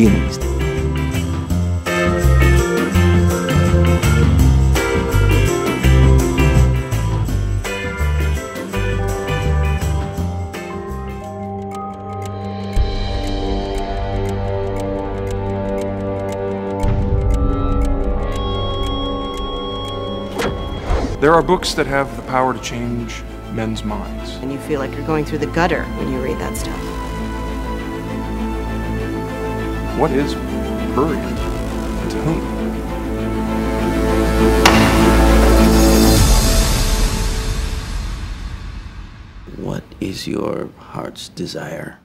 feelings. There are books that have the power to change men's minds. And you feel like you're going through the gutter when you read that stuff. What is prurient and to whom? What is your heart's desire?